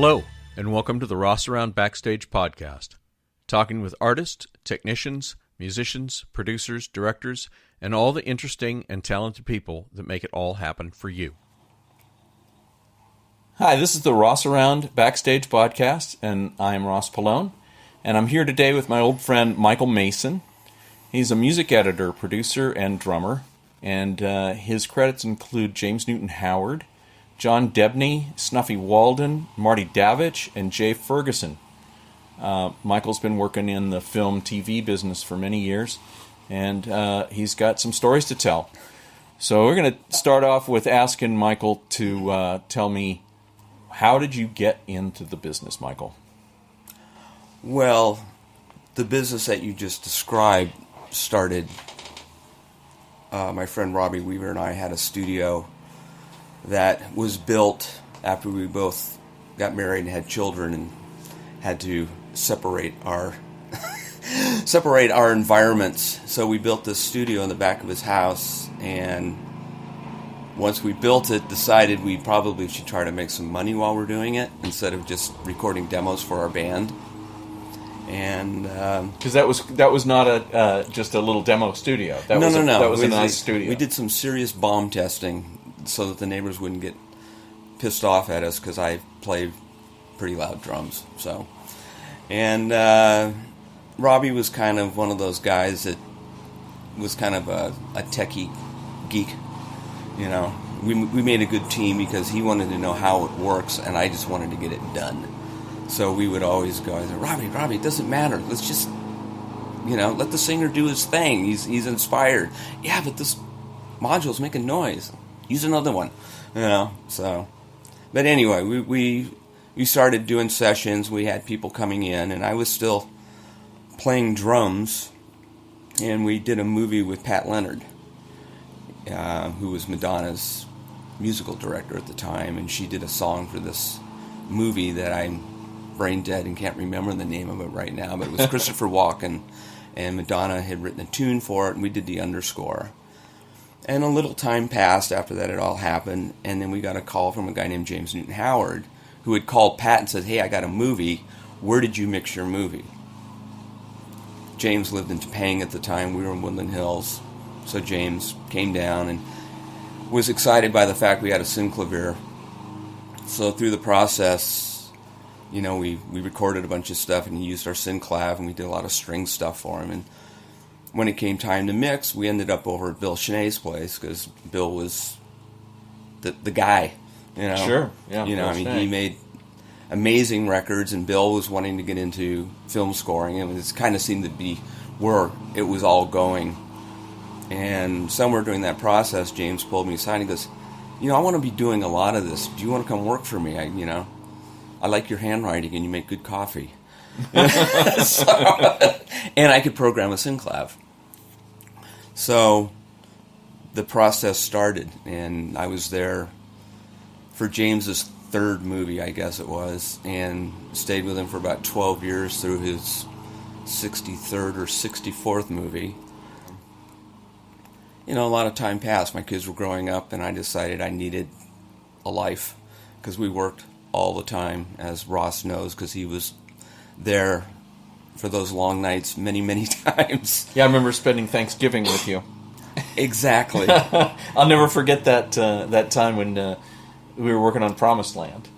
Hello, and welcome to the Rossaround Backstage podcast, talking with artists, technicians, musicians, producers, directors, and all the interesting and talented people that make it all happen for you. Hi, this is the Rossaround Backstage podcast, and I'm Ross Pallone, and I'm here today with my old friend Michael Mason. He's a music editor, producer, and drummer, and his credits include Jame Newton Howard, John Debney, Snuffy Walden, Marty Davich, and Jay Ferguson. Michael's been working in the film TV business for many years, and he's got some stories to tell. So we're going to start off with asking Michael to tell me, how did you get into the business, Michael? Well, the business that you just described started, my friend Robbie Weaver and I had a studio that was built after we both got married and had children and had to separate our environments. So we built this studio in the back of his house, and once we built it, decided we probably should try to make some money while we're doing it instead of just recording demos for our band. And because that was not just a little demo studio. That was a nice studio. We did some serious bomb testing so that the neighbors wouldn't get pissed off at us because I play pretty loud drums. So, and Robbie was kind of one of those guys that was kind of a techie geek. You know, we made a good team because he wanted to know how it works, and I just wanted to get it done. So we would always go, Robbie, it doesn't matter. Let's just, let the singer do his thing. He's inspired. Yeah, but this module's making noise. Use another one, So, but anyway, we started doing sessions. We had people coming in, and I was still playing drums. And we did a movie with Pat Leonard, who was Madonna's musical director at the time, and she did a song for this movie that I'm brain dead and can't remember the name of it right now, but it was Christopher Walken, and Madonna had written a tune for it, and we did the underscore. And a little time passed after that it all happened, and then we got a call from a guy named Jame Newton Howard, who had called Pat and said, hey, I got a movie. Where did you mix your movie? James lived in Topanga at the time. We were in Woodland Hills. So James came down and was excited by the fact we had a synclavier. So through the process, we recorded a bunch of stuff, and he used our synclav, and we did a lot of string stuff for him. And when it came time to mix, we ended up over at Bill Cheney's place because Bill was the guy. Sure, yeah. He made amazing records, and Bill was wanting to get into film scoring, and it kind of seemed to be where it was all going. And somewhere during that process, James pulled me aside and goes, I want to be doing a lot of this. Do you want to come work for me? I like your handwriting, and you make good coffee. And I could program a synclav. So the process started, and I was there for James's third movie, I guess it was, and stayed with him for about 12 years through his 63rd or 64th movie. A lot of time passed. My kids were growing up, and I decided I needed a life because we worked all the time, as Ross knows, because he was there for those long nights many, many times. Yeah, I remember spending Thanksgiving with you. Exactly. I'll never forget that time when we were working on Promised Land,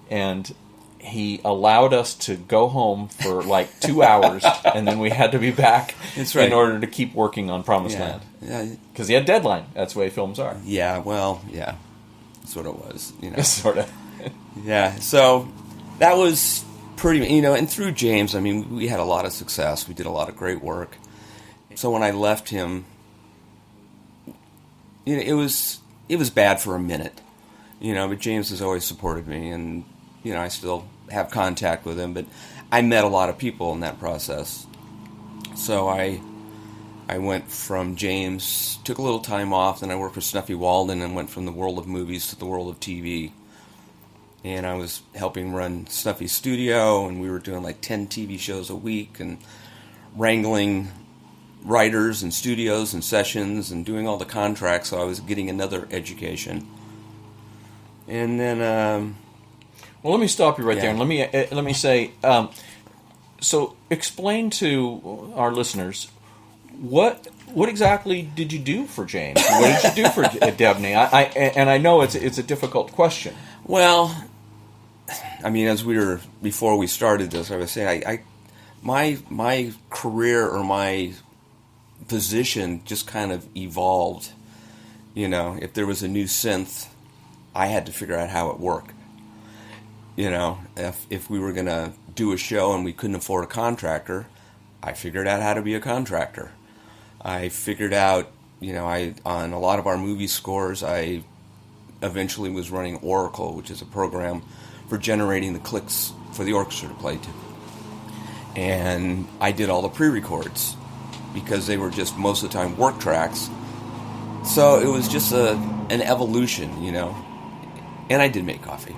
and he allowed us to go home for like 2 hours, and then we had to be back in order to keep working on Promised Land. Because he had deadline. That's the way films are. Yeah, well, yeah. That's what it was. Sort of. Yeah, so that was pretty, and through James, we had a lot of success. We did a lot of great work. So when I left him, it was bad for a minute, but James has always supported me, and, I still have contact with him, but I met a lot of people in that process. So I went from James, took a little time off, then I worked for Snuffy Walden and went from the world of movies to the world of TV. And I was helping run Snuffy's studio, and we were doing like 10 TV shows a week and wrangling writers and studios and sessions and doing all the contracts, so I was getting another education. And then Well, let me stop you right Yeah. there, and let me say, so explain to our listeners what exactly did you do for James? What did you do for Debney? I know it's a difficult question. Well, I mean, before we started this, I was saying, my career or my position just kind of evolved. You know, if there was a new synth, I had to figure out how it worked. You know, if we were going to do a show and we couldn't afford a contractor, I figured out how to be a contractor. I figured out, you know, on a lot of our movie scores, I eventually was running Oracle, which is a program for generating the clicks for the orchestra to play to. And I did all the pre-records because they were just most of the time work tracks. So it was just an evolution, you know. And I did make coffee.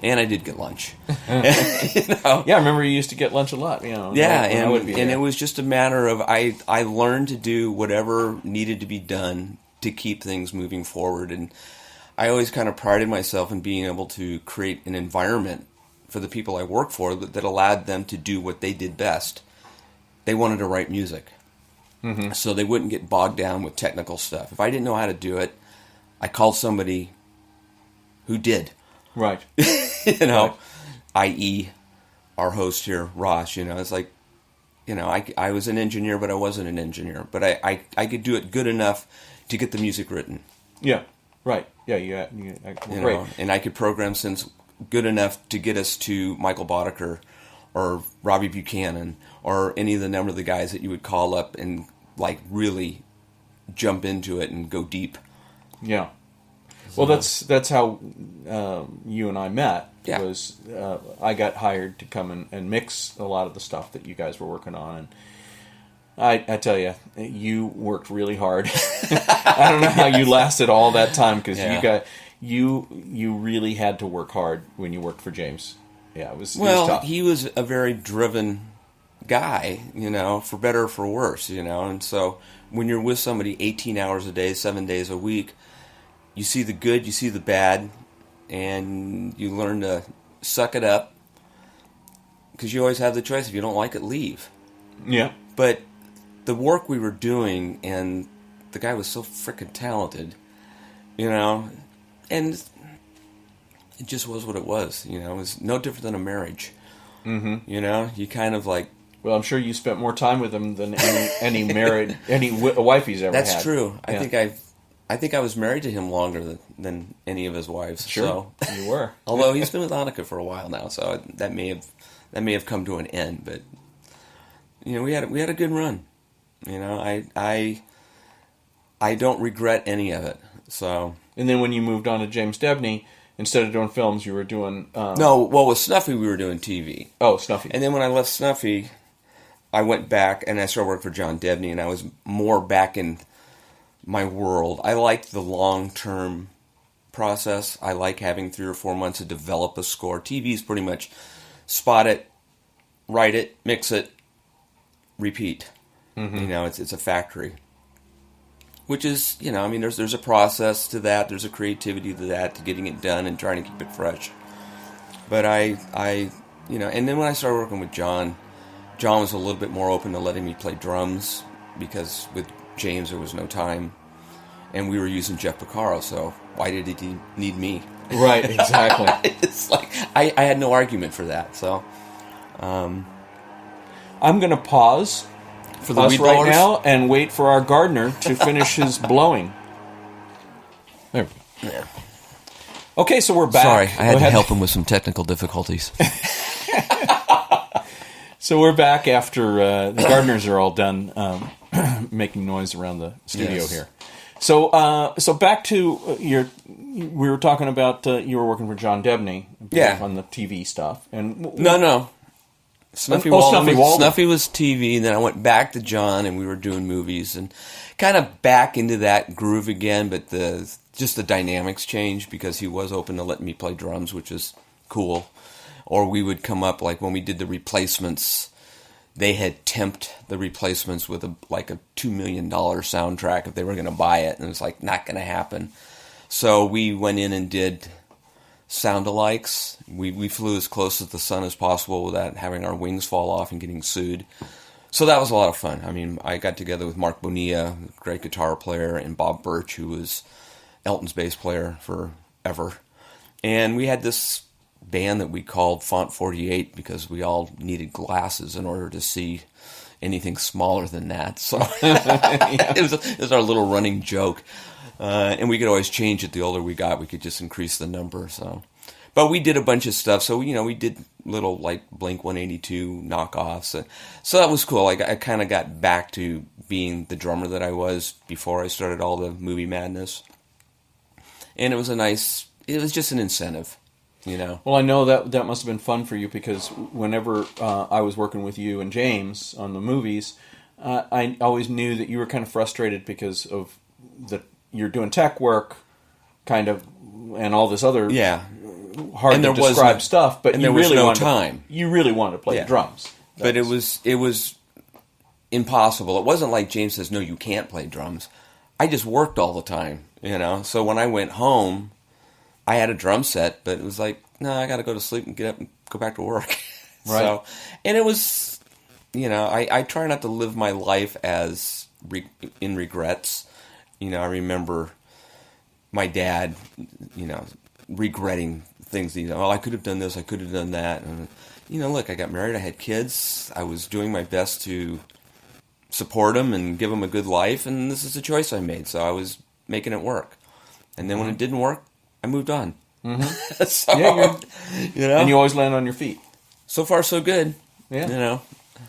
And I did get lunch. You know? Yeah, I remember you used to get lunch a lot. You know. Yeah, and it was just a matter of I learned to do whatever needed to be done to keep things moving forward. And I always kind of prided myself in being able to create an environment for the people I work for that allowed them to do what they did best. They wanted to write music. Mm-hmm. So they wouldn't get bogged down with technical stuff. If I didn't know how to do it, I called somebody who did. Right. You know, i.e. our host here, Ross, you know, it's like, you know, I was an engineer, but I wasn't an engineer. But I could do it good enough to get the music written. Yeah, right. Yeah, you know, and I could program synths good enough to get us to Michael Boddicker or Robbie Buchanan or any of the number of the guys that you would call up and, like, really jump into it and go deep. Yeah. Well, that's how you and I met. Yeah. Was I got hired to come and mix a lot of the stuff that you guys were working on, and I tell you worked really hard. I don't know how you lasted all that time because you really had to work hard when you worked for James. Yeah, it was tough. He was a very driven guy, you know, for better or for worse, you know, and so when you're with somebody 18 hours a day, 7 days a week. You see the good, you see the bad, and you learn to suck it up because you always have the choice. If you don't like it, leave. Yeah. But the work we were doing, and the guy was so freaking talented, you know, and it just was what it was, you know. It was no different than a marriage. Mm-hmm. You know, you kind of like... Well, I'm sure you spent more time with him than any wife he's ever had. That's true. Yeah. I think I was married to him longer than any of his wives. Sure, so. You were. Although he's been with Annika for a while now, so that may have come to an end. But you know, we had a good run. You know, I don't regret any of it. So. And then when you moved on to James Debney, instead of doing films, you were doing. No, well, with Snuffy we were doing TV. Oh, Snuffy. And then when I left Snuffy, I went back and I started working for John Debney, and I was more back in my world. I like the long-term process. I like having 3 or 4 months to develop a score. TV is pretty much spot it, write it, mix it, repeat. Mm-hmm. You know, it's a factory. Which is, you know, I mean, there's a process to that. There's a creativity to that, to getting it done and trying to keep it fresh. But I you know, and then when I started working with John was a little bit more open to letting me play drums because with James, there was no time, and we were using Jeff Porcaro, so why did he need me? Right, exactly. It's like, I had no argument for that, so... I'm going to pause for the us right now and wait for our gardener to finish his blowing. There we go. Yeah. Okay, so we're back. Sorry, I had to help him with some technical difficulties. So we're back after the gardeners are all done making noise around the studio here. So back to we were talking about you were working for John Debney on the TV stuff. And No. Snuffy Walden was TV, and then I went back to John, and we were doing movies, and kind of back into that groove again, but just the dynamics changed because he was open to letting me play drums, which is cool. Or we would come up, like when we did the Replacements, they had temped the Replacements with a $2 million soundtrack if they were going to buy it, and it was like not going to happen. So we went in and did sound-alikes. We flew as close to the sun as possible without having our wings fall off and getting sued. So that was a lot of fun. I mean, I got together with Mark Bonilla, a great guitar player, and Bob Birch, who was Elton's bass player forever. And we had this band that we called Font 48 because we all needed glasses in order to see anything smaller than that. So it was our little running joke. And we could always change it the older we got. We could just increase the number. So, but we did a bunch of stuff. So, we did little like Blink 182 knockoffs. So that was cool. I kind of got back to being the drummer that I was before I started all the movie madness. And it was just an incentive, Well, I know that must have been fun for you because whenever I was working with you and James on the movies, I always knew that you were kind of frustrated because of you're doing tech work, kind of, and all this other hard to describe stuff. But there was no time. You really wanted to play drums, but it was impossible. It wasn't like James says, "No, you can't play drums." I just worked all the time, So when I went home, I had a drum set, but it was like, no, I got to go to sleep and get up and go back to work. Right. So, and it was, I try not to live my life as in regrets. I remember my dad, regretting things. I could have done this, I could have done that. And, look, I got married, I had kids, I was doing my best to support them and give them a good life, and this is a choice I made, so I was making it work. And then when it didn't work, I moved on. Mm-hmm. So, and you always land on your feet. So far, so good. Yeah.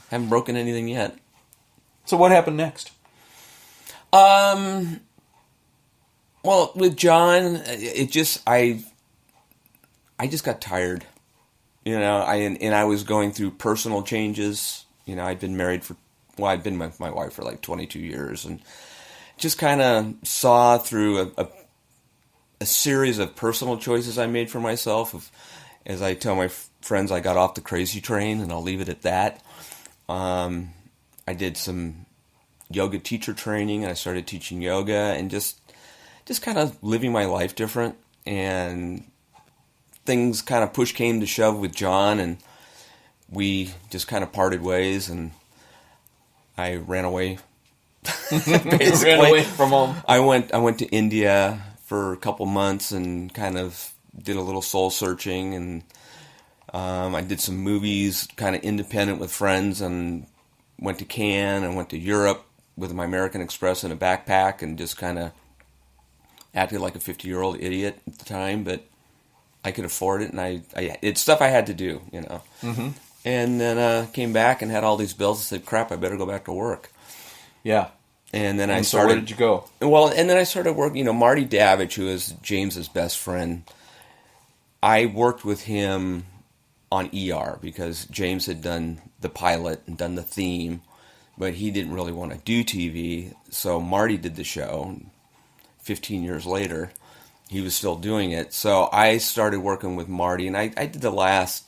Haven't broken anything yet. So what happened next? Well, with John, I just got tired. I was going through personal changes. I'd been married I'd been with my wife for like 22 years, and just kind of saw through a series of personal choices I made for myself. As I tell my friends, I got off the crazy train, and I'll leave it at that. I did some yoga teacher training, and I started teaching yoga, and just kind of living my life different. And things kind of push came to shove with John, and we just kind of parted ways, and I ran away. Basically, ran away from home. I went to India for a couple months and kind of did a little soul searching, and I did some movies, kind of independent with friends, and went to Cannes and went to Europe with my American Express in a backpack, and just kind of acted like a 50-year-old idiot at the time, but I could afford it, and it's stuff I had to do, Mm-hmm. And then came back and had all these bills and said, crap, I better go back to work. Yeah. And then so where did you go? Well, and then I started working, Marty Davidge, who is James's best friend. I worked with him on ER because James had done the pilot and done the theme, but he didn't really want to do TV, so Marty did the show. 15 years later, he was still doing it. So I started working with Marty, and I did the last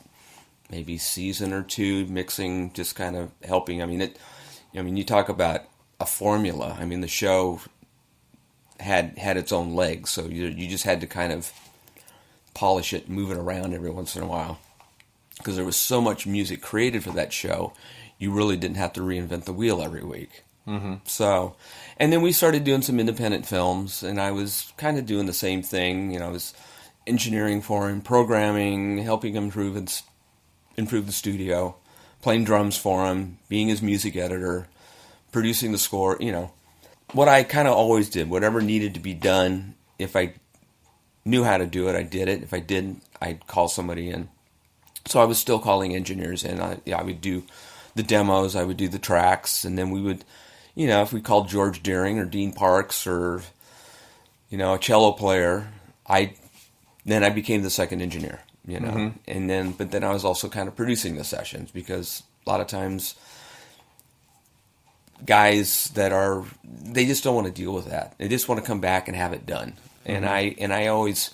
maybe season or two, mixing, just kind of helping. You talk about a formula. The show had its own legs, so you just had to kind of polish it, move it around every once in a while, because there was so much music created for that show, you really didn't have to reinvent the wheel every week. Mm-hmm. So, and then we started doing some independent films, and I was kind of doing the same thing. I was engineering for him, programming, helping him improve the studio, playing drums for him, being his music editor, producing the score. What I kind of always did, whatever needed to be done. If I knew how to do it, I did it. If I didn't, I'd call somebody in. So I was still calling engineers in. I would do the demos, I would do the tracks, and then we would, if we called George Deering or Dean Parks or, a cello player, I became the second engineer, Mm-hmm. and but then I was also kind of producing the sessions, because a lot of times guys they just don't want to deal with that. They just want to come back and have it done. Mm-hmm. And I always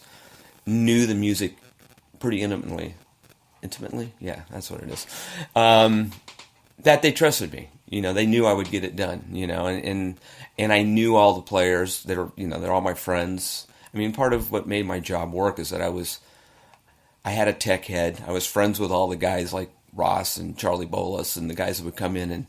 knew the music pretty intimately. Yeah, that's what it is. That they trusted me. They knew I would get it done, and I knew all the players. They're all my friends. Part of what made my job work is that I had a tech head. I was friends with all the guys like Ross and Charlie Bolus and the guys that would come in and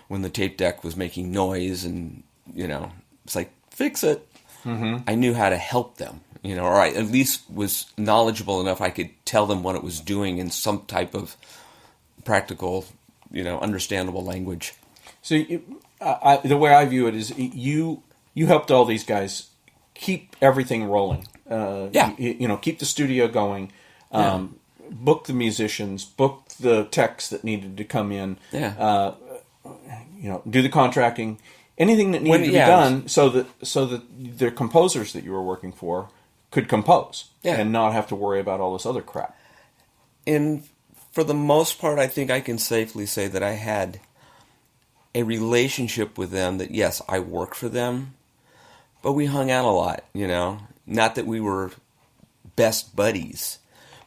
when the tape deck was making noise and, it's like, fix it. Mm-hmm. I knew how to help them, or I at least was knowledgeable enough I could tell them what it was doing in some type of practical, understandable language. So the way I view it is you helped all these guys keep everything rolling. Keep the studio going, book the musicians, book the techs that needed to come in, do the contracting, anything that needed to be done so that the composers that you were working for could compose and not have to worry about all this other crap. And for the most part, I think I can safely say that I had a relationship with them that, yes, I worked for them, but we hung out a lot, Not that we were best buddies,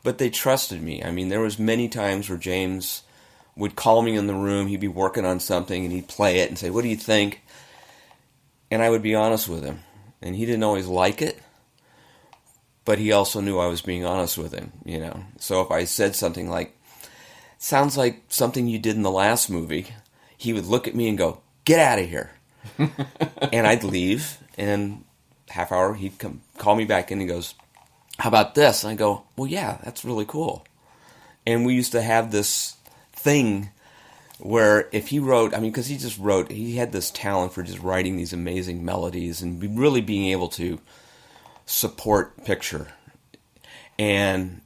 but they trusted me. I mean, there was many times where James would call me in the room, he'd be working on something, and he'd play it and say, what do you think? And I would be honest with him. And he didn't always like it, but he also knew I was being honest with him, So if I said something like, sounds like something you did in the last movie, he would look at me and go, get out of here. And I'd leave, and half hour, he'd come call me back in and he goes, how about this? And I go, well, yeah, that's really cool. And we used to have this thing where if he wrote, because he had this talent for just writing these amazing melodies and really being able to support picture. And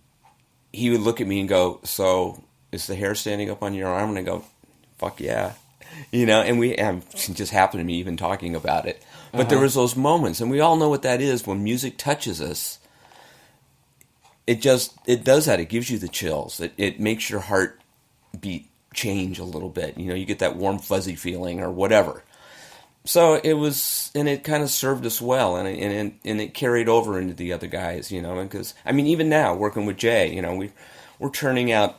he would look at me and go, so is the hair standing up on your arm? And I go, fuck yeah. And it just happened to me even talking about it. But there was those moments, and we all know what that is when music touches us. It does that. It gives you the chills. It makes your heart beat change a little bit. You get that warm, fuzzy feeling or whatever. So it was, and it kind of served us well, and it carried over into the other guys, because, even now, working with Jay, we're turning out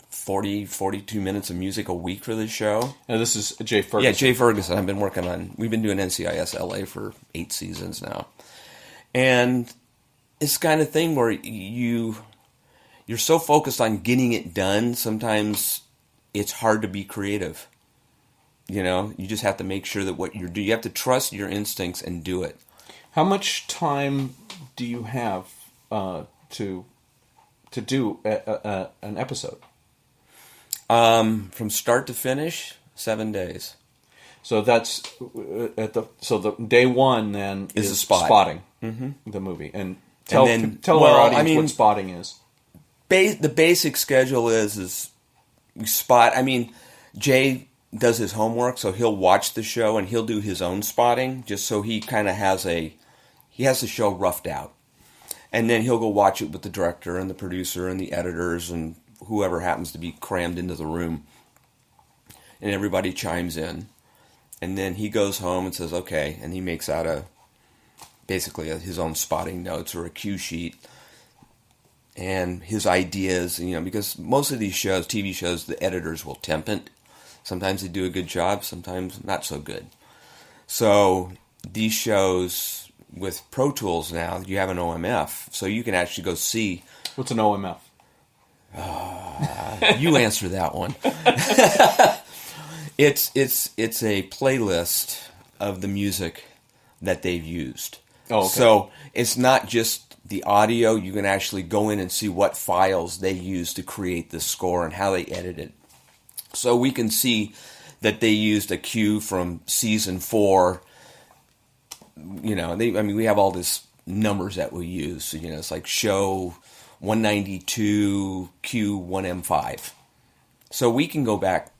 42 minutes of music a week for this show. Now this is Jay Ferguson. Yeah, Jay Ferguson. We've been doing NCIS LA for 8 seasons now. And it's the kind of thing where you're so focused on getting it done, sometimes it's hard to be creative. You just have to make sure that what you're doing, you have to trust your instincts and do it. How much time do you have to do an episode? From start to finish, 7 days. So that's the day one then is spotting the movie, and tell our audience what spotting is. The basic schedule is you spot. Jay does his homework, so he'll watch the show and he'll do his own spotting, just so he kind of has the show roughed out, and then he'll go watch it with the director and the producer and the editors and whoever happens to be crammed into the room, and everybody chimes in, and then he goes home and says, okay, and he makes out basically his own spotting notes or a cue sheet, and his ideas, because most of these shows, TV shows, the editors will temp it. Sometimes they do a good job, sometimes not so good. So these shows with Pro Tools now, you have an OMF, so you can actually go see. What's an OMF? You answer that one. It's a playlist of the music that they've used. Oh, okay. So it's not just the audio. You can actually go in and see what files they used to create the score and how they edited it. So we can see that they used a cue from season 4. We have all these numbers that we use. So, it's like show 192 Q1M5. So we can go back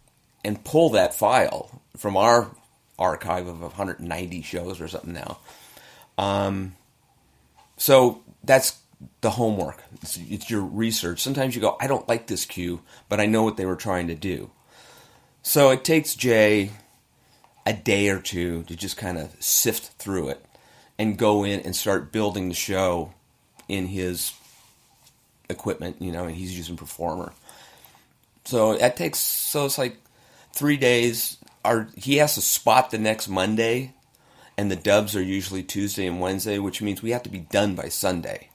and pull that file from our archive of 190 shows or something now. So that's the homework. It's your research. Sometimes you go, I don't like this cue, but I know what they were trying to do. So it takes Jay a day or two to just kind of sift through it and go in and start building the show in his equipment, and he's using Performer. So it's like 3 days. He has to spot the next Monday, and the dubs are usually Tuesday and Wednesday, which means we have to be done by Sunday.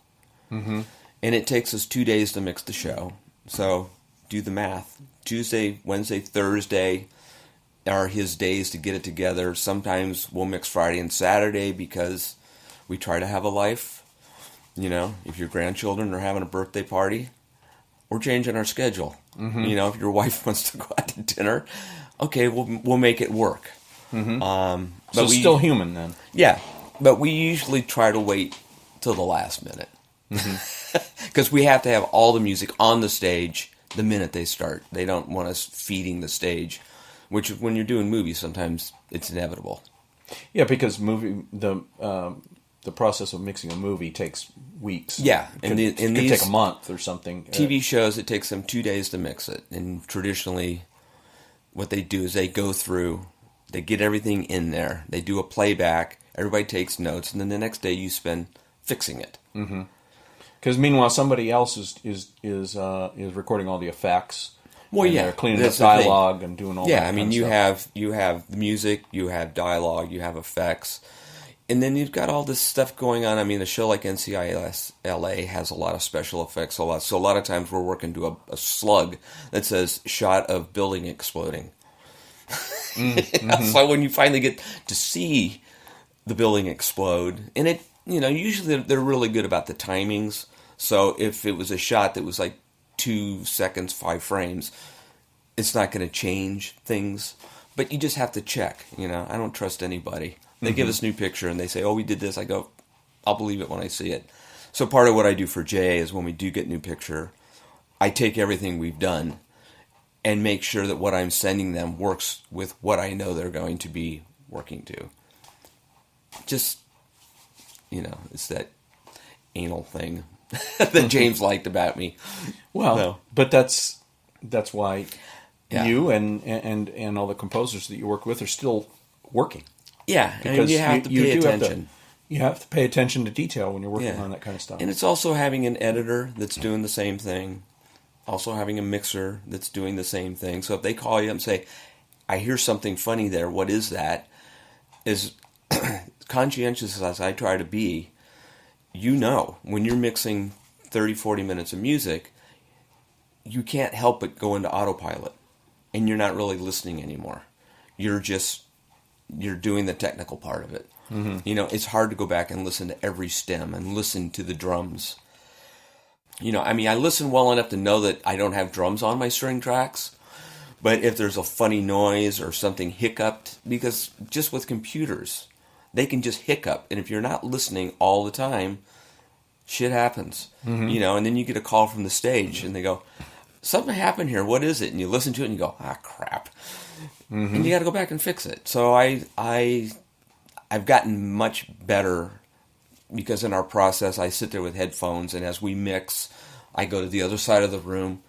Mm-hmm. And it takes us 2 days to mix the show. So do the math. Tuesday, Wednesday, Thursday are his days to get it together. Sometimes we'll mix Friday and Saturday because we try to have a life. You know, if your grandchildren are having a birthday party, we're changing our schedule. Mm-hmm. You know, if your wife wants to go out to dinner, okay, we'll make it work. Mm-hmm. So still human then. Yeah, but we usually try to wait till the last minute. Because we have to have all the music on the stage the minute they start. They don't want us feeding the stage, which when you're doing movies, sometimes it's inevitable. Yeah, because the process of mixing a movie takes weeks. Yeah, it could take a month or something. TV shows, it takes them 2 days to mix it. And traditionally, what they do is they go through, they get everything in there, they do a playback, everybody takes notes, and then the next day you spend fixing it. Because meanwhile, somebody else is recording all the effects. Well, yeah, they're cleaning up dialogue and doing all that. Yeah, I mean, you have the music, you have dialogue, you have effects. And then you've got all this stuff going on. I mean, a show like NCIS LA has a lot of special effects. So a lot of times we're working to a slug that says shot of building exploding. So when you finally get to see the building explode, and it, you know, usually they're really good about the timings. So if it was a shot that was like 2 seconds, 5 frames, it's not going to change things. But you just have to check. You know, I don't trust anybody. They give us a new picture and they say, oh, we did this. I go, I'll believe it when I see it. So part of what I do for Jay is when we do get new picture, I take everything we've done and make sure that what I'm sending them works with what I know they're going to be working to. Just, you know, it's that anal thing that James liked about me. Well, so. But that's why you and all the composers that you work with are still working. Yeah, because you have to pay attention. You have to pay attention to detail when you're working on that kind of stuff. And it's also having an editor that's doing the same thing, also having a mixer that's doing the same thing. So if they call you up and say, I hear something funny there, what is that? As conscientious as I try to be, you know, when you're mixing 30, 40 minutes of music, you can't help but go into autopilot. And you're not really listening anymore. You're doing the technical part of it. You know, it's hard to go back and listen to every stem and listen to the drums. You know, I mean, I listen well enough to know that I don't have drums on my string tracks, but if there's a funny noise or something hiccuped, because just with computers, they can just hiccup, and if you're not listening all the time, shit happens. You know, and then you get a call from the stage, and they go, something happened here, what is it? And you listen to it, and you go, ah, crap. And you got to go back and fix it. So I've gotten much better because in our process, I sit there with headphones, and as we mix, I go to the other side of the room,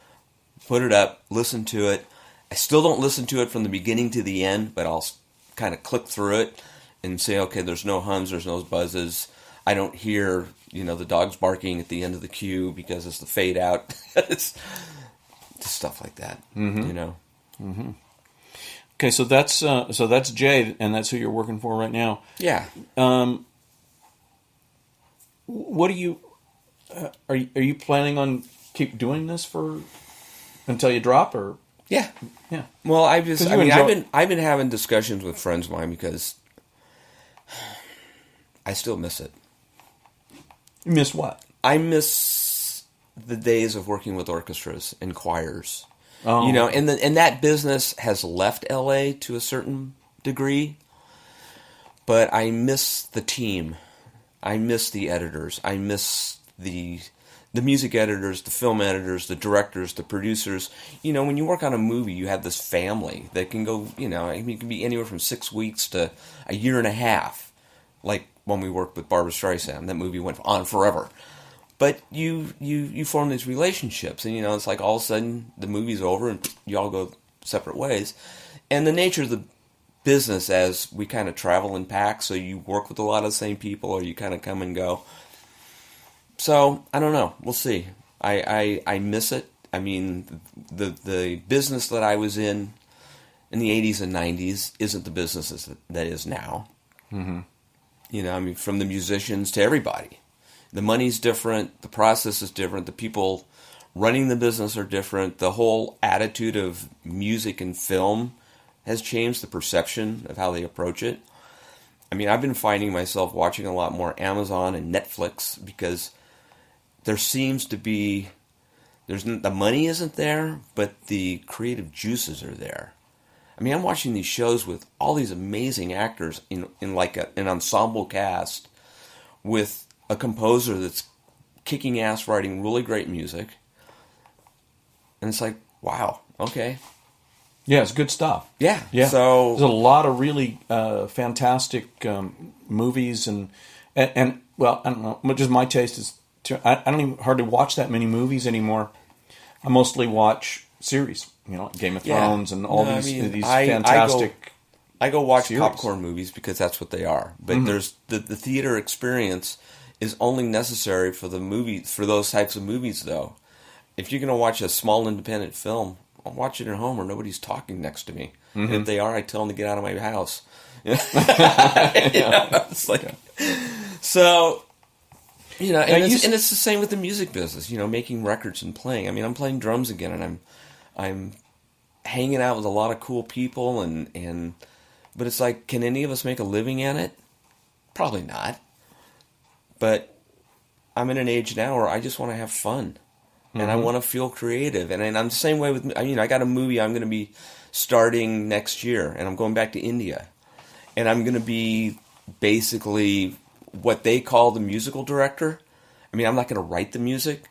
put it up, listen to it. I still don't listen to it from the beginning to the end, but I'll kind of click through it and say, okay, there's no hums, there's no buzzes. I don't hear, you know, the dogs barking at the end of the cue because it's the fade out. It's just stuff like that, you know. Okay, so that's Jay, and that's who you're working for right now. Yeah. What do you are you planning on keep doing this for until you drop, or? Yeah. Yeah. Well, I've been having discussions with friends of mine because I still miss it. You miss what? I miss the days of working with orchestras and choirs. Oh. You know, and that business has left LA to a certain degree, but I miss the team. I miss the editors. I miss the music editors, the film editors, the directors, the producers. You know, when you work on a movie, you have this family that can go, you know, I mean, it can be anywhere from 6 weeks to a year and a half. Like when we worked with Barbra Streisand, that movie went on forever. But you form these relationships, and, you know, it's like all of a sudden the movie's over and you all go separate ways. And the nature of the business, as we kind of travel in packs, so you work with a lot of the same people, or you kind of come and go. So, I don't know. We'll see. I miss it. I mean, the business that I was in the 80s and 90s isn't the business that is now. You know, I mean, from the musicians to everybody. The money's different. The process is different. The people running the business are different. The whole attitude of music and film has changed, the perception of how they approach it. I mean, I've been finding myself watching a lot more Amazon and Netflix because there seems to be, the money isn't there, but the creative juices are there. I mean, I'm watching these shows with all these amazing actors in like an ensemble cast with a composer that's kicking ass writing really great music. And it's like, wow, okay. Yeah, it's good stuff. Yeah. So there's a lot of really fantastic movies and well, I don't know. Just my taste is I don't even hardly watch that many movies anymore. I mostly watch series, Game of Thrones and all these fantastic. I go watch series. Popcorn movies because that's what they are. But there's the theater experience is only necessary for the movies, for those types of movies, though. If you're going to watch a small independent film, I'll watch it at home where nobody's talking next to me. And if they are, I tell them to get out of my house. It's like, so, and it's the same with the music business, making records and playing. I mean, I'm playing drums again, and I'm hanging out with a lot of cool people, but it's like, can any of us make a living at it? Probably not. But I'm in an age now where I just want to have fun. And I want to feel creative. And I'm the same way with, I got a movie I'm going to be starting next year, and I'm going back to India. And I'm going to be basically what they call the musical director. I mean, I'm not going to write the music,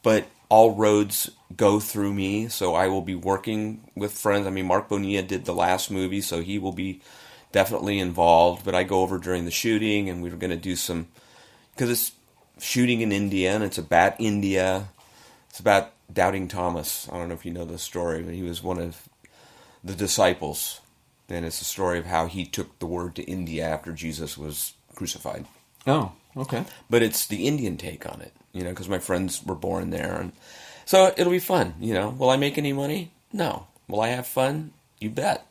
but all roads go through me. So I will be working with friends. I mean, Mark Bonilla did the last movie, so he will be definitely involved. But I go over during the shooting, and we were going to do some, because it's shooting in India, and it's about India. It's about Doubting Thomas. I don't know if you know the story, but he was one of the disciples. And it's a story of how he took the word to India after Jesus was crucified. Oh, okay. But it's the Indian take on it, because my friends were born there. And so it'll be fun, Will I make any money? No. Will I have fun? You bet.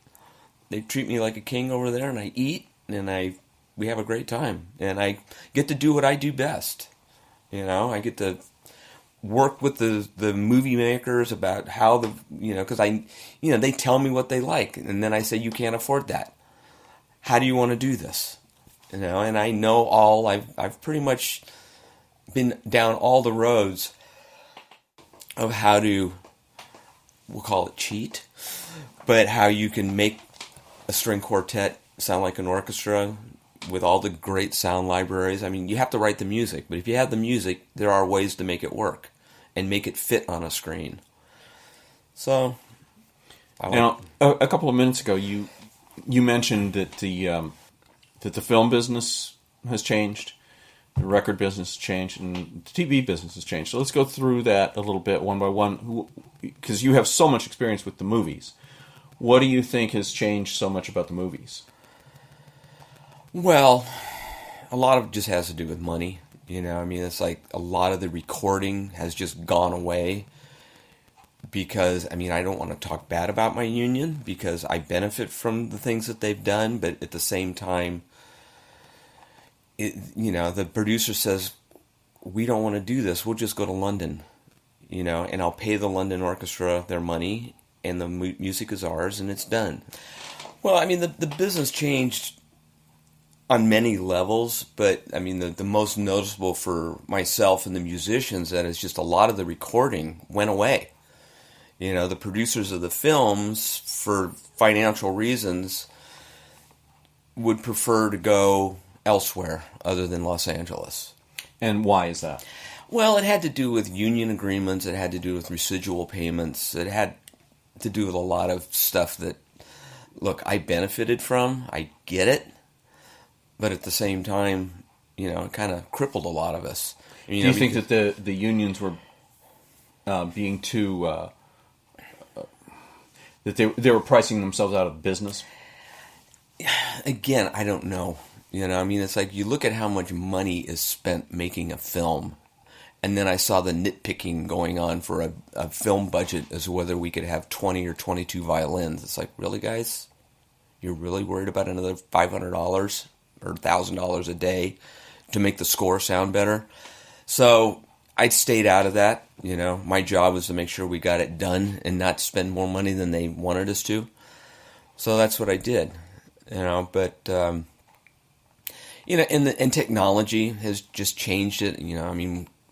They treat me like a king over there, and I eat, and we have a great time. And I get to do what I do best. I get to work with the movie makers about how because they tell me what they like, and then I say, you can't afford that. How do you want to do this? And I know I've pretty much been down all the roads of how to, we'll call it cheat, but how you can make a string quartet sound like an orchestra with all the great sound libraries. I mean, you have to write the music, but if you have the music, there are ways to make it work and make it fit on a screen. So, now, a couple of minutes ago, you mentioned that the film business has changed, the record business has changed, and the TV business has changed. So let's go through that a little bit one by one, because you have so much experience with the movies. What do you think has changed so much about the movies? Well, a lot of it just has to do with money. It's like a lot of the recording has just gone away because, I don't want to talk bad about my union because I benefit from the things that they've done, but at the same time, the producer says, we don't want to do this, we'll just go to London, and I'll pay the London Orchestra their money, and the music is ours, and it's done. Well, the business changed on many levels, but the most noticeable for myself and the musicians that is just a lot of the recording went away. The producers of the films, for financial reasons, would prefer to go elsewhere other than Los Angeles. And why is that? Well, it had to do with union agreements, it had to do with residual payments, it had to do with a lot of stuff that, look, I benefited from, I get it, but at the same time, it kind of crippled a lot of us. Do you think that the unions were being too that they were pricing themselves out of business? Again, I don't know. It's like you look at how much money is spent making a film, and then I saw the nitpicking going on for a film budget as to whether we could have 20 or 22 violins. It's like, really, guys? You're really worried about another $500? Or $1,000 a day to make the score sound better? So I stayed out of that. My job was to make sure we got it done and not spend more money than they wanted us to. So that's what I did. But and technology has just changed it.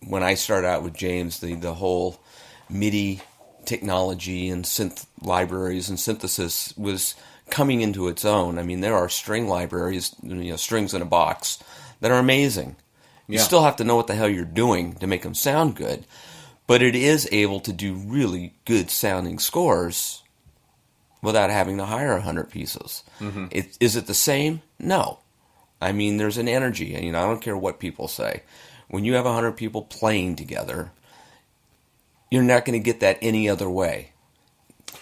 When I started out with James, the whole MIDI technology and synth libraries and synthesis was coming into its own. There are string libraries, strings in a box, that are amazing. You still have to know what the hell you're doing to make them sound good, but it is able to do really good sounding scores without having to hire 100 pieces. Mm-hmm. Is it the same? No. There's an energy, and I don't care what people say. When you have 100 people playing together, you're not going to get that any other way.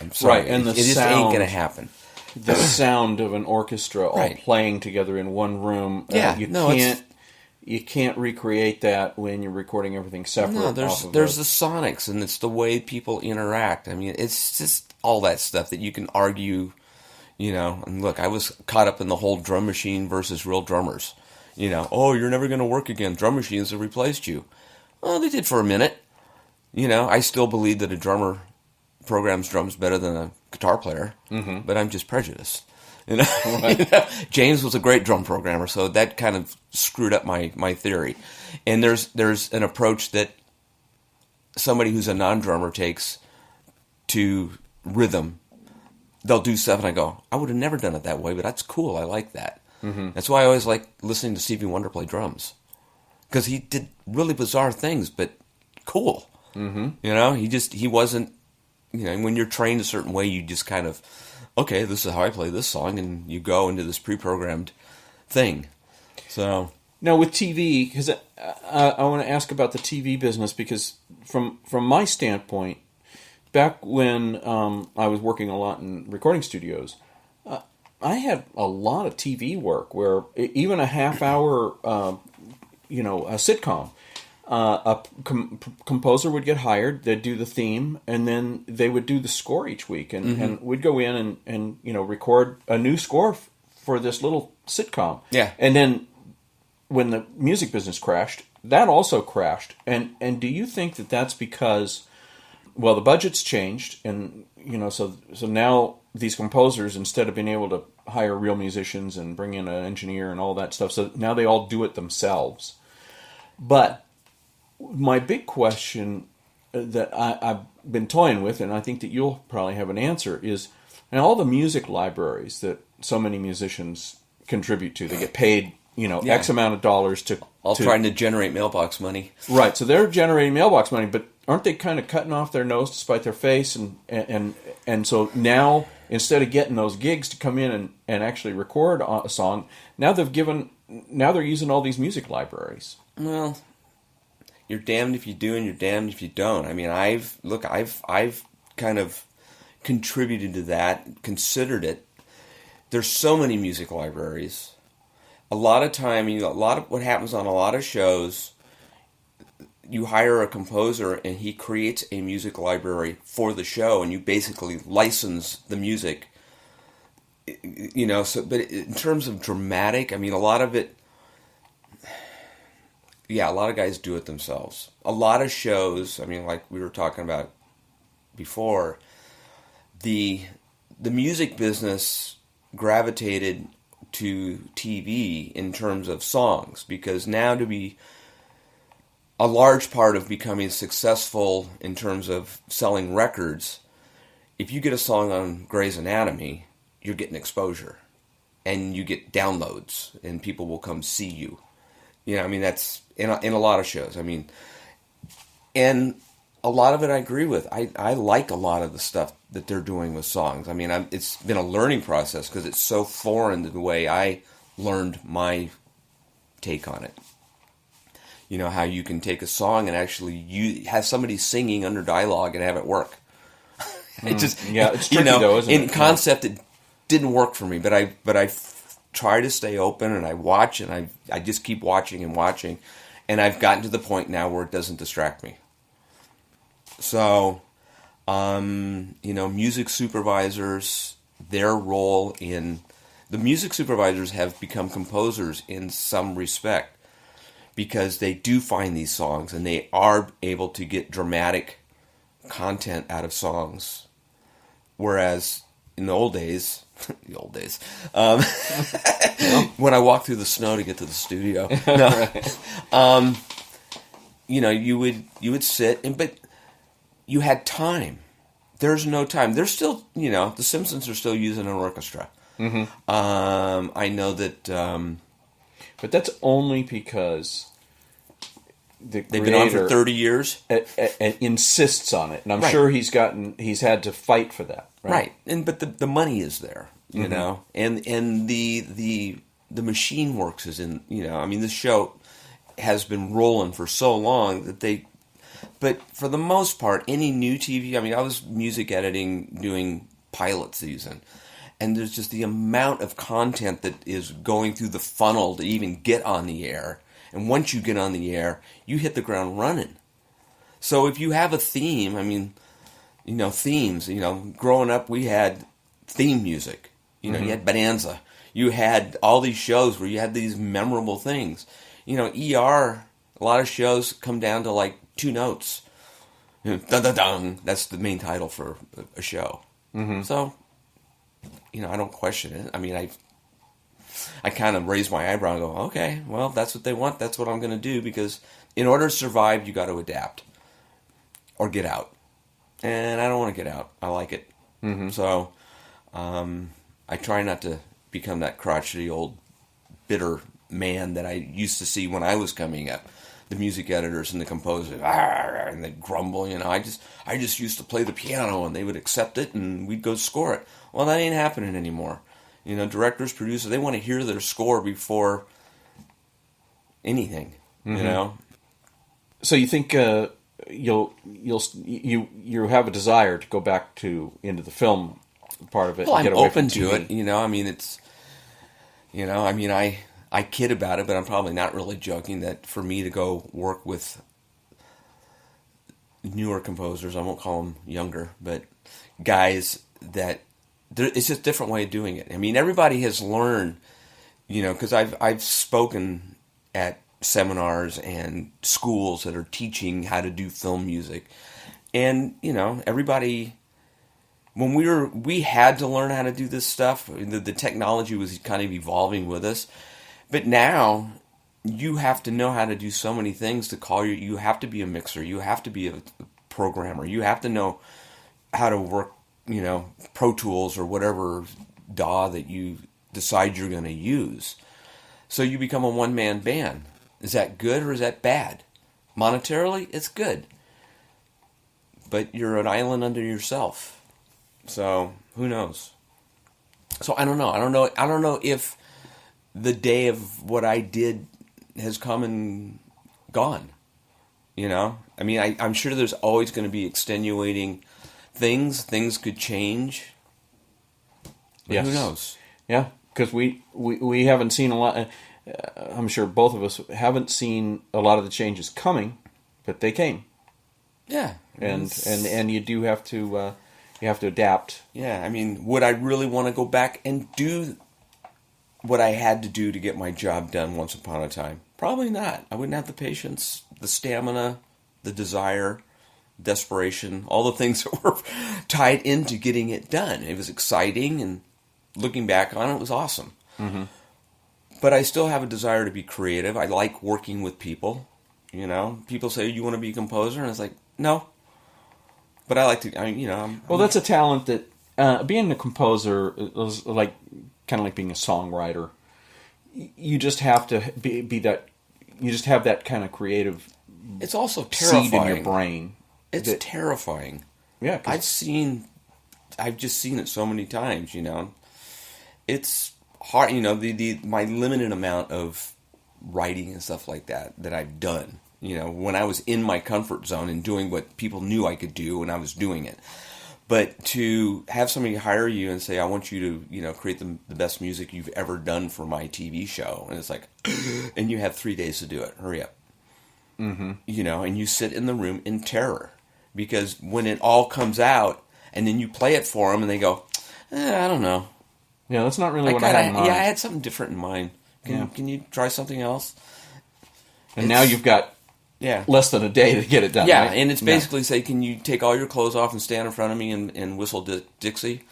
I'm sorry, right? And it just ain't going to happen. The sound of an orchestra all playing together in one room. You can't recreate that when you're recording everything separate. No, there's the sonics, and it's the way people interact. It's just all that stuff that you can argue. And look, I was caught up in the whole drum machine versus real drummers. Oh, you're never going to work again. Drum machines have replaced you. Well, they did for a minute. I still believe that a drummer programs drums better than a guitar player, but I'm just prejudiced. Right. James was a great drum programmer, so that kind of screwed up my theory. And there's an approach that somebody who's a non-drummer takes to rhythm. They'll do stuff, and I go, I would have never done it that way, but that's cool. I like that. Mm-hmm. That's why I always like listening to Stevie Wonder play drums, because he did really bizarre things, but cool. Mm-hmm. He wasn't. When you're trained a certain way, you just kind of, okay, this is how I play this song, and you go into this pre-programmed thing. So now with TV, because I want to ask about the TV business, because from my standpoint, back when I was working a lot in recording studios, I had a lot of TV work where even a half-hour, a sitcom, a composer would get hired, they'd do the theme, and then they would do the score each week. And we'd go in and record a new score for this little sitcom. Yeah. And then when the music business crashed, that also crashed. And do you think that that's because, well, the budget's changed, and so now these composers, instead of being able to hire real musicians and bring in an engineer and all that stuff, so now they all do it themselves. But my big question that I've been toying with, and I think that you'll probably have an answer, is now all the music libraries that so many musicians contribute to, they get paid, X amount of dollars to... All trying to generate mailbox money. Right, so they're generating mailbox money, but aren't they kind of cutting off their nose to spite their face? And so now, instead of getting those gigs to come in and actually record a song, now they're using all these music libraries. Well, you're damned if you do and you're damned if you don't. I've kind of contributed to that, considered it. There's so many music libraries. A lot of time, what happens on a lot of shows, you hire a composer and he creates a music library for the show, and you basically license the music. But in terms of dramatic, a lot of it, a lot of guys do it themselves. A lot of shows, like we were talking about before, the music business gravitated to TV in terms of songs, because now to be a large part of becoming successful in terms of selling records, if you get a song on Grey's Anatomy, you're getting exposure, and you get downloads, and people will come see you. That's in a lot of shows. And a lot of it I agree with. I like a lot of the stuff that they're doing with songs. It's been a learning process because it's so foreign to the way I learned my take on it. How you can take a song and actually have somebody singing under dialogue and have it work. It's tricky though, isn't it? In concept, it didn't work for me, but I try to stay open, and I watch, and I just keep watching, and I've gotten to the point now where it doesn't distract me. So, music supervisors, their role in... The music supervisors have become composers in some respect, because they do find these songs and they are able to get dramatic content out of songs. Whereas in the old days, when I walked through the snow to get to the studio, you would sit but you had time. There's no time. There's still, the Simpsons are still using an orchestra. Mm-hmm. I know that, but that's only because they've been on for 30 years. Insists on it, and I'm sure he's had to fight for that. Right, but the money is there, you know, and the machine works is in, this show has been rolling for so long that but for the most part, any new TV, I was music editing, doing pilot season, and there's just the amount of content that is going through the funnel to even get on the air, and once you get on the air, you hit the ground running. So if you have a theme, themes, growing up we had theme music, you had Bonanza, you had all these shows where you had these memorable things. ER, a lot of shows come down to like 2 notes. Dun dun dun. That's the main title for a show. Mm-hmm. So, I don't question it. I kind of raise my eyebrow and go, okay, well, that's what they want. That's what I'm going to do, because in order to survive, you got to adapt or get out. And I don't want to get out. I like it. Mm-hmm. So, I try not to become that crotchety old bitter man that I used to see when I was coming up. The music editors and the composers, and they grumble. I just used to play the piano, and they would accept it, and we'd go score it. Well, that ain't happening anymore. Directors, producers, they want to hear their score before anything. Mm-hmm. So you think you have a desire to go back into the film part of it? Well, and get I'm away open from to TV. I kid about it, but I'm probably not really joking that for me to go work with newer composers, I won't call them younger, but guys that it's just a different way of doing it. Everybody has learned, because I've spoken at seminars and schools that are teaching how to do film music, and everybody. When we had to learn how to do this stuff, the technology was kind of evolving with us. But now, you have to know how to do so many things to call you have to be a mixer, you have to be a programmer, you have to know how to work, Pro Tools or whatever DAW that you decide you're going to use. So you become a one-man band. Is that good or is that bad? Monetarily, it's good. But you're an island unto yourself. So, who knows? So, I don't know. I don't know if the day of what I did has come and gone. I'm sure there's always going to be extenuating things. Things could change. But yes. Who knows? Yeah, because we haven't seen a lot. I'm sure both of us haven't seen a lot of the changes coming, but they came. Yeah, and you do have to adapt. Yeah, would I really want to go back and do what I had to do to get my job done once upon a time? Probably not. I wouldn't have the patience, the stamina, the desire, desperation, all the things that were tied into getting it done. It was exciting, and looking back on it, it was awesome. Mm-hmm. But I still have a desire to be creative. I like working with people. People say, you want to be a composer? And it's like, no. But I like to, Well, that's a talent that, being a composer is kind of like being a songwriter. You just have to be that. You just have that kind of creative. It's also terrifying. Seed in your brain. It's terrifying. Yeah, I've just seen it so many times. It's hard. My limited amount of writing and stuff like that I've done. When I was in my comfort zone and doing what people knew I could do, and I was doing it. But to have somebody hire you and say, I want you to, create the best music you've ever done for my TV show. And it's like, and you have 3 days to do it. Hurry up. Mm-hmm. And you sit in the room in terror. Because when it all comes out, and then you play it for them, and they go, I don't know. Yeah, that's not really what I had in mind. Yeah, I had something different in mind. Can you try something else? And now you've got less than a day to get it done. Yeah, right? and it's basically say, can you take all your clothes off and stand in front of me and whistle Dixie?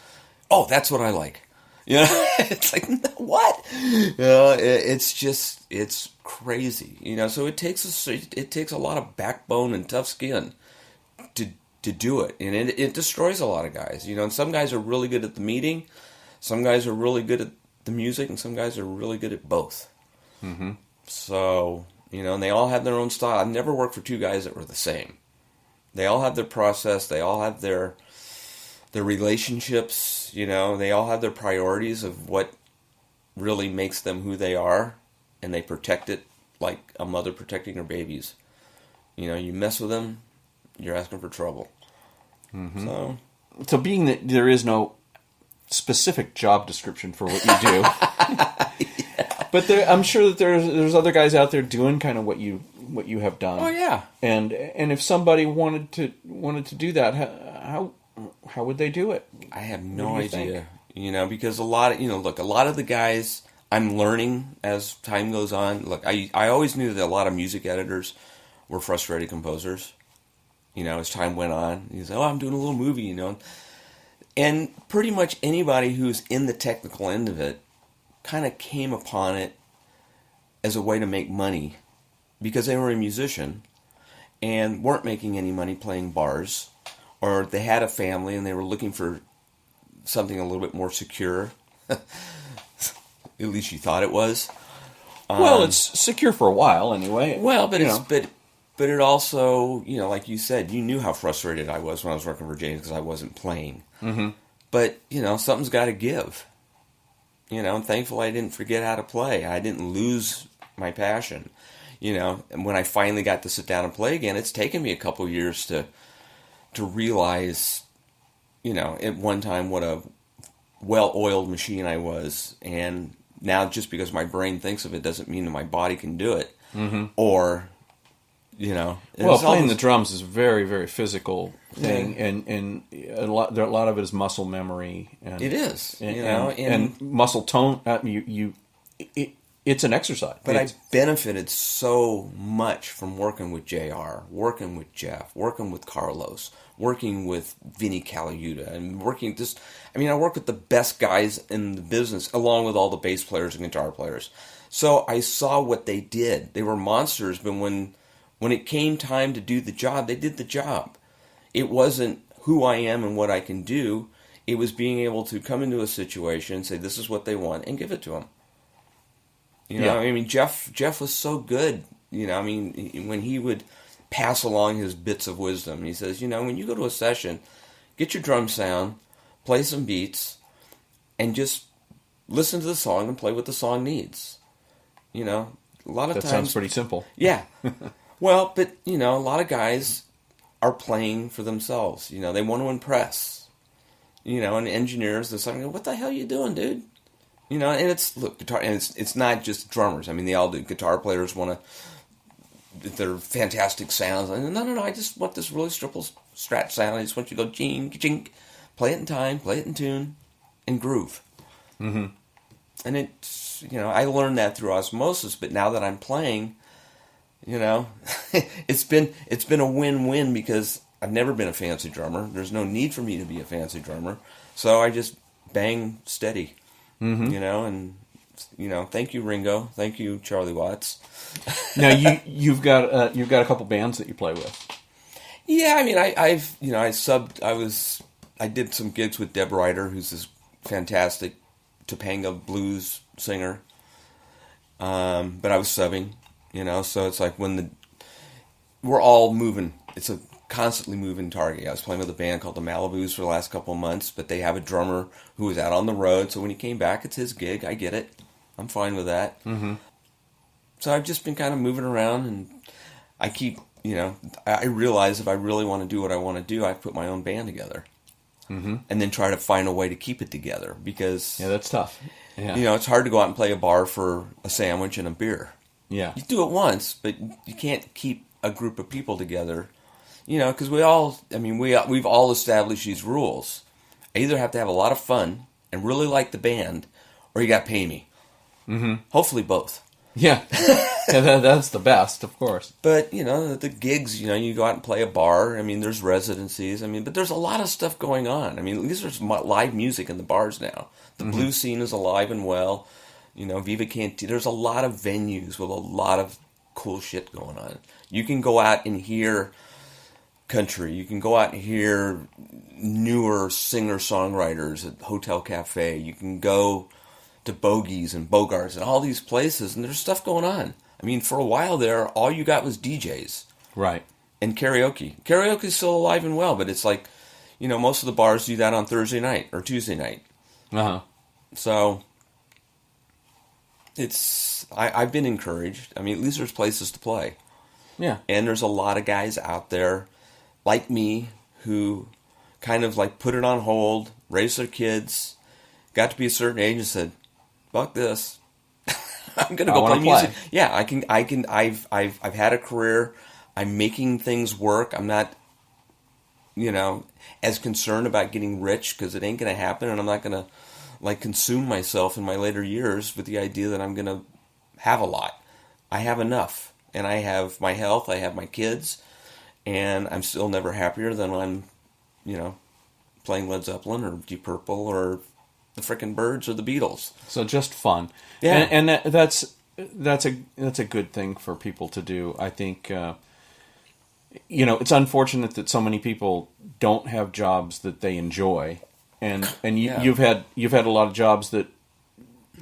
Oh, that's what I like. It's like, what? It's crazy. So it takes a lot of backbone and tough skin to do it, and it destroys a lot of guys. And some guys are really good at the meeting, some guys are really good at the music, and some guys are really good at both. Mm-hmm. So, and they all have their own style. I've never worked for two guys that were the same. They all have their process. They all have their relationships. They all have their priorities of what really makes them who they are, and they protect it like a mother protecting her babies. You mess with them, you're asking for trouble. Mm-hmm. So being that there is no specific job description for what you do, but I'm sure that there's other guys out there doing kind of what you have done. Oh yeah. And if somebody wanted to do that, how would they do it? I have no idea. Because a lot of the guys I'm learning as time goes on. Look, I always knew that a lot of music editors were frustrated composers. As time went on, you say, "Oh, I'm doing a little movie," and pretty much anybody who's in the technical end of it kind of came upon it as a way to make money because they were a musician and weren't making any money playing bars, or they had a family and they were looking for something a little bit more secure. At least you thought it was. Well, it's secure for a while anyway. Well, but it also, like you said, you knew how frustrated I was when I was working for James because I wasn't playing. Mm-hmm. But, something's got to give. I'm thankful I didn't forget how to play. I didn't lose my passion. And when I finally got to sit down and play again, it's taken me a couple years to realize, at one time what a well-oiled machine I was. And now just because my brain thinks of it doesn't mean that my body can do it. Mm-hmm. Or... playing the drums is a very, very physical thing, and a lot of it is muscle memory. And, it is, and muscle tone. It's an exercise. But I benefited so much from working with JR, working with Jeff, working with Carlos, working with Vinny Caliuta, and I worked with the best guys in the business, along with all the bass players and guitar players. So I saw what they did. They were monsters, but when it came time to do the job, they did the job. It wasn't who I am and what I can do. It was being able to come into a situation and say, this is what they want, and give it to them. Jeff was so good. When he would pass along his bits of wisdom, he says, when you go to a session, get your drum sound, play some beats, and just listen to the song and play what the song needs. A lot of times... That sounds pretty simple. Yeah. Well, but, a lot of guys are playing for themselves. They want to impress. And engineers, they're saying, what the hell are you doing, dude? And guitar, and it's not just drummers. They all do. Guitar players want their fantastic sounds. No, I just want this really triple strat sound. I just want you to go jink, jink, play it in time, play it in tune, and groove. Mm-hmm. And it's, I learned that through osmosis, but now that I'm playing... it's been a win-win because I've never been a fancy drummer. There's no need for me to be a fancy drummer, so I just bang steady. Mm-hmm. And thank you, Ringo. Thank you, Charlie Watts. Now you've got a couple bands that you play with. Yeah, I did some gigs with Deb Ryder, who's this fantastic Topanga blues singer. But I was subbing. So it's like we're all moving. It's a constantly moving target. I was playing with a band called the Malibus for the last couple of months, but they have a drummer who was out on the road. So when he came back, it's his gig. I get it. I'm fine with that. Mm-hmm. So I've just been kind of moving around, and I keep, I realize if I really want to do what I want to do, I put my own band together. Mm-hmm. And then try to find a way to keep it together because... Yeah, that's tough. Yeah. It's hard to go out and play a bar for a sandwich and a beer. Yeah. You do it once, but you can't keep a group of people together, because we've all established these rules. I either have to have a lot of fun and really like the band, or you got to pay me. Mm-hmm. Hopefully both. Yeah, that's the best, of course. But, the gigs, you go out and play a bar. I mean, there's residencies. I mean, but there's a lot of stuff going on. I mean, at least there's live music in the bars now. The blues scene is alive and well. Viva Cantina. There's a lot of venues with a lot of cool shit going on. You can go out and hear country. You can go out and hear newer singer-songwriters at Hotel Cafe. You can go to Bogies and Bogarts and all these places, and there's stuff going on. I mean, for a while there, all you got was DJs. Right. And karaoke. Karaoke's still alive and well, but it's like, most of the bars do that on Thursday night or Tuesday night. Uh-huh. So, I've been encouraged. I mean, at least there's places to play. Yeah. And there's a lot of guys out there like me who kind of like put it on hold, raised their kids, got to be a certain age and said, fuck this. I'm gonna go play music. Yeah, I've had a career. I'm making things work. I'm not, as concerned about getting rich because it ain't gonna happen, and I'm not gonna consume myself in my later years with the idea that I'm gonna have a lot. I have enough, and I have my health. I have my kids, and I'm still never happier than when I'm, playing Led Zeppelin or Deep Purple or the frickin' Byrds or the Beatles. So just fun. Yeah. And that's a good thing for people to do. I think, it's unfortunate that so many people don't have jobs that they enjoy. And you've had a lot of jobs that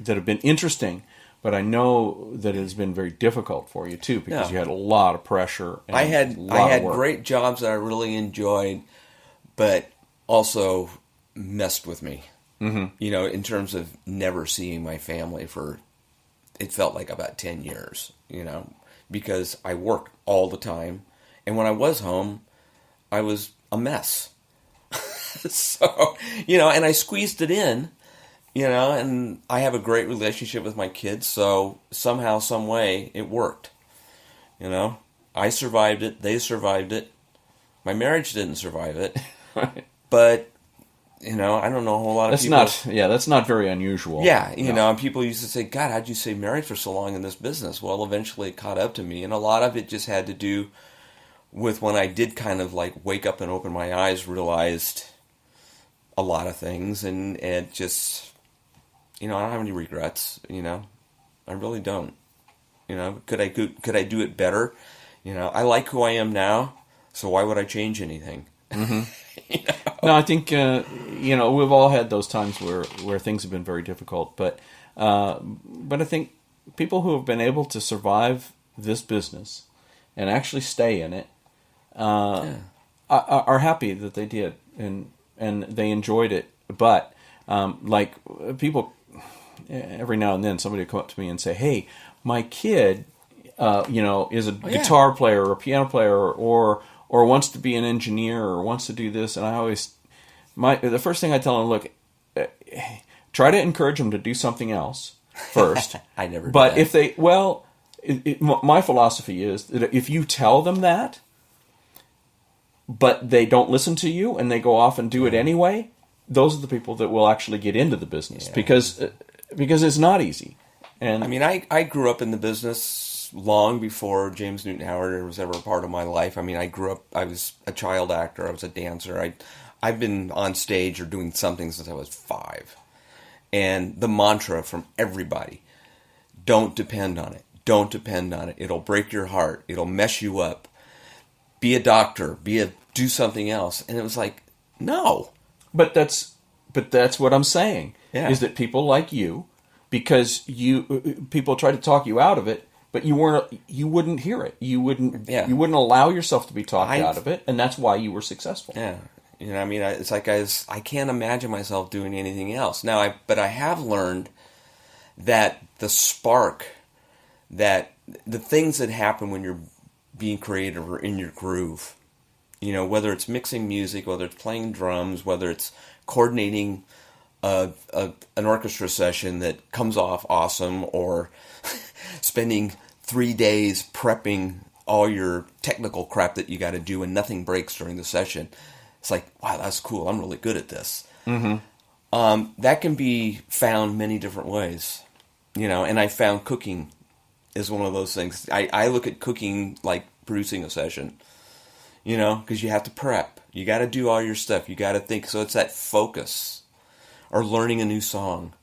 have been interesting, but I know that it has been very difficult for you too, because you had a lot of pressure. And I had great jobs that I really enjoyed, but also messed with me. Mm-hmm. In terms of never seeing my family for, it felt like about 10 years, because I worked all the time. And when I was home, I was a mess. So, and I squeezed it in, and I have a great relationship with my kids. So somehow, some way, it worked. I survived it. They survived it. My marriage didn't survive it. Right. But I don't know a whole lot of people. That's not very unusual. Yeah, and people used to say, God, how'd you stay married for so long in this business? Well, eventually it caught up to me, and a lot of it just had to do with when I did kind of wake up and open my eyes, realized a lot of things, and it just, I don't have any regrets, I really don't. Could I do it better? I like who I am now, so why would I change anything? Mm-hmm. No, I think we've all had those times where things have been very difficult, but I think people who have been able to survive this business and actually stay in it are happy that they did, and they enjoyed it. But people, every now and then somebody will come up to me and say, "Hey, my kid, is a guitar player or a piano player or wants to be an engineer or wants to do this," and I always, the first thing I tell them, look, try to encourage them to do something else first. I never do But that. if they, my philosophy is that if you tell them that, but they don't listen to you and they go off and do it anyway, those are the people that will actually get into the business because it's not easy. And I mean, I grew up in the business long before Jame Newton Howard was ever a part of my life. I mean, I was a child actor. I was a dancer. I've been on stage or doing something since I was 5. And the mantra from everybody, don't depend on it. Don't depend on it. It'll break your heart. It'll mess you up. Be a doctor. Do something else. And it was like, no. But that's what I'm saying. Yeah. Is that people like you, because people try to talk you out of it, but you wouldn't hear it. You wouldn't allow yourself to be talked out of it, and that's why you were successful. Yeah. I mean, it's like I can't imagine myself doing anything else. Now, but I have learned that the spark, that the things that happen when you're being creative or in your groove, whether it's mixing music, whether it's playing drums, whether it's coordinating an orchestra session that comes off awesome, or spending 3 days prepping all your technical crap that you got to do and nothing breaks during the session. It's like, wow, that's cool. I'm really good at this. Mm-hmm. That can be found many different ways, and I found cooking is one of those things. I look at cooking like producing a session, because you have to prep. You got to do all your stuff. You got to think. So it's that focus. Or learning a new song.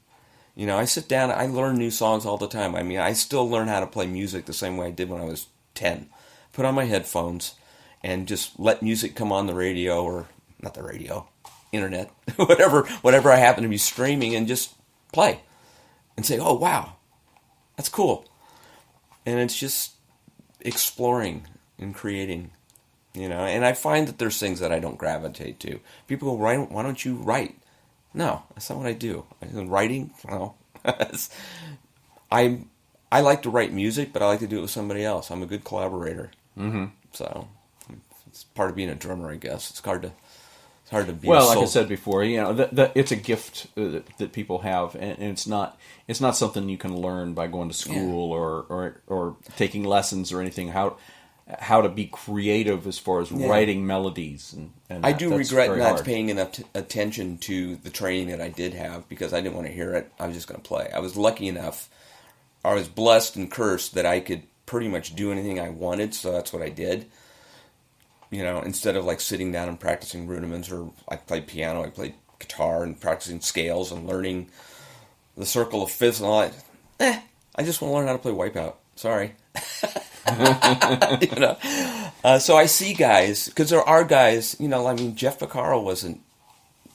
I sit down, I learn new songs all the time. I mean, I still learn how to play music the same way I did when I was 10. Put on my headphones and just let music come on the radio, or not the radio, internet, whatever I happen to be streaming, and just play. And say, oh, wow, that's cool. And it's just exploring and creating, And I find that there's things that I don't gravitate to. People go, why don't you write? No, that's not what I do. Writing, well, I like to write music, but I like to do it with somebody else. I'm a good collaborator. Mm-hmm. So it's part of being a drummer, I guess. It's hard to be. Well, like I said before, it's a gift that people have, and it's not something you can learn by going to school or taking lessons or anything. How to be creative as far as writing melodies, and I do regret not paying enough attention to the training that I did have, because I didn't want to hear it. I was just going to play. I was lucky enough, I was blessed and cursed that I could pretty much do anything I wanted, so that's what I did. Instead of like sitting down and practicing rudiments, or I played piano, I played guitar and practicing scales and learning the circle of fifths and all that. I just want to learn how to play Wipeout. Sorry. So I see guys, because there are guys, Jeff Vaccaro wasn't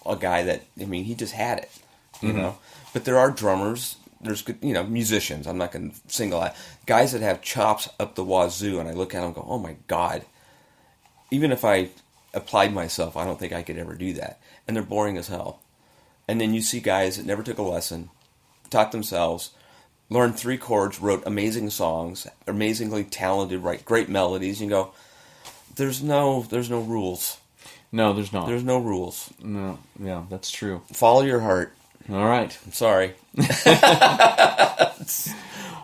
a guy that, he just had it, but there are drummers, there's good, musicians, I'm not going to single out, guys that have chops up the wazoo, and I look at them and go, oh my God, even if I applied myself, I don't think I could ever do that, and they're boring as hell. And then you see guys that never took a lesson, taught themselves, learned 3 chords, wrote amazing songs, amazingly talented, write great melodies. You go, there's no rules. No, there's not. There's no rules. No, yeah, that's true. Follow your heart. All right. I'm sorry.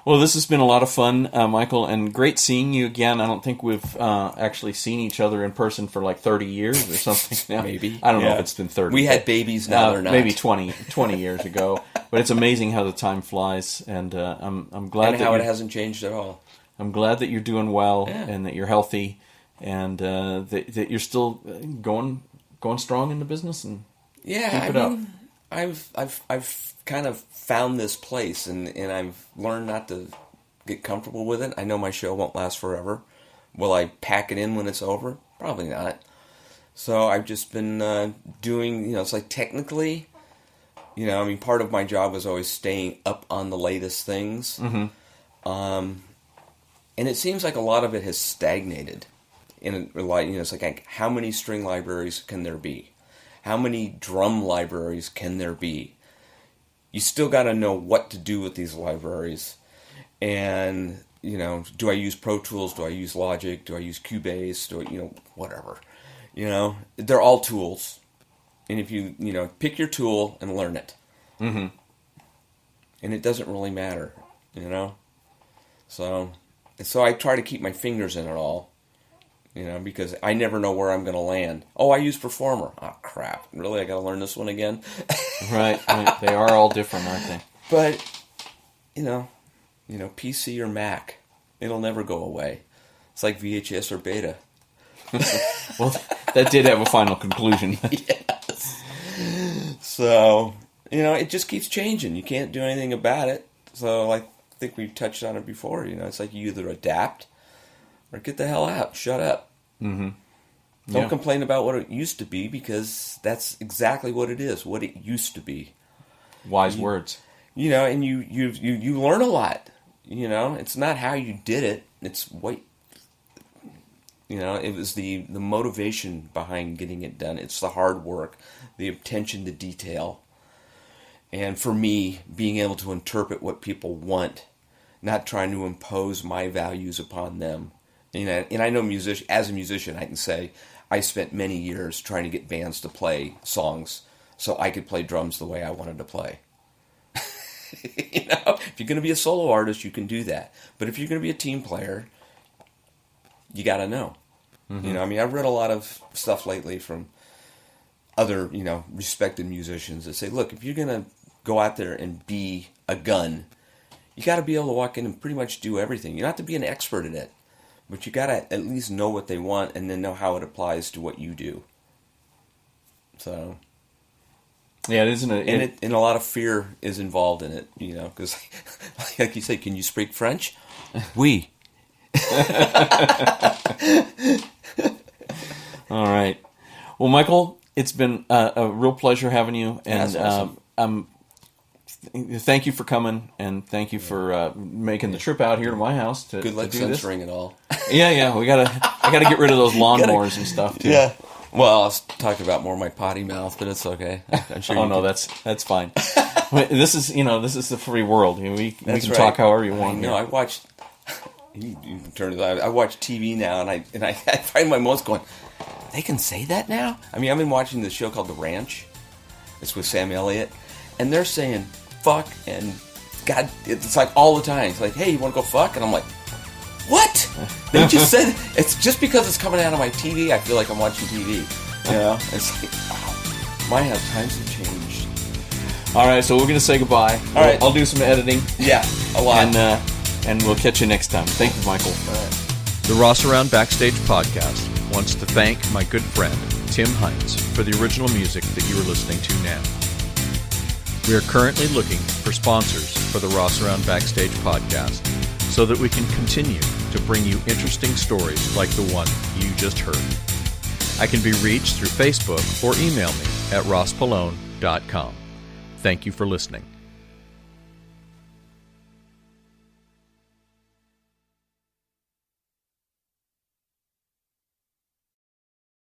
Well, this has been a lot of fun, Michael, and great seeing you again. I don't think we've actually seen each other in person for like 30 years or something now. Maybe. I don't know if it's been 30. We had babies, now they're not. Maybe 20 years ago. But it's amazing how the time flies, and I'm glad and how it hasn't changed at all. I'm glad that you're doing well, and that you're healthy, and that you're still going strong in the business, and keep it up. I've kind of found this place, and I've learned not to get comfortable with it. I know my show won't last forever. Will I pack it in when it's over? Probably not. So I've just been doing, it's like technically, part of my job was always staying up on the latest things. Mm-hmm. And it seems like a lot of it has stagnated. It's like how many string libraries can there be? How many drum libraries can there be? You still got to know what to do with these libraries. And, do I use Pro Tools? Do I use Logic? Do I use Cubase? Whatever. They're all tools. And if you, pick your tool and learn it. Mm-hmm. And it doesn't really matter, So I try to keep my fingers in it all. Because I never know where I'm going to land. Oh, I use Performer. Oh, crap. Really? I got to learn this one again? Right. They are all different, aren't they? But, PC or Mac, it'll never go away. It's like VHS or Beta. Well, that did have a final conclusion. Yes. So, it just keeps changing. You can't do anything about it. So, I think we've touched on it before. It's like you either adapt or get the hell out. Shut up. Mm-hmm. Don't complain about what it used to be, because that's exactly what it is, what it used to be. Wise words. And you learn a lot. It's not how you did it. It's what, it was the motivation behind getting it done. It's the hard work, the attention to detail. And for me, being able to interpret what people want, not trying to impose my values upon them. And I know as a musician, I can say I spent many years trying to get bands to play songs so I could play drums the way I wanted to play. If you're going to be a solo artist, you can do that. But if you're going to be a team player, you got to know. Mm-hmm. I've read a lot of stuff lately from other, respected musicians that say, look, if you're going to go out there and be a gun, you got to be able to walk in and pretty much do everything. You don't have to be an expert at it, but you got to at least know what they want and then know how it applies to what you do. So, yeah, it isn't and a lot of fear is involved in it, because like you say, can you speak French? Oui. All right. Well, Michael, it's been a real pleasure having you, and awesome. Thank you for coming, and thank you for making the trip out here to my house to Good luck to do this. censoring it all. Yeah, I gotta get rid of those lawnmowers and stuff too. Yeah. Well, I was talking about more my potty mouth, but it's okay. I'm sure. Oh no, that's fine. This is the free world. We can right. talk however you want. I watched. You can turn it. I watch TV now, and I find my most going. They can say that now? I mean, I've been watching this show called The Ranch. It's with Sam Elliott, and they're saying fuck and God. It's like all the time. It's like, hey, you want to go fuck? And I'm like, what? They just said it's just because it's coming out of my TV. I feel like I'm watching TV. It's like, wow, my times have changed. All right, so we're gonna say goodbye. All right, I'll do some editing. Yeah, a lot. And we'll catch you next time. Thank you, Michael. All right. The Rossaround Backstage podcast wants to thank my good friend Tim Hines for the original music that you are listening to now. We are currently looking for sponsors for the Rossaround Backstage podcast so that we can continue to bring you interesting stories like the one you just heard. I can be reached through Facebook or email me at rosspallone.com. Thank you for listening.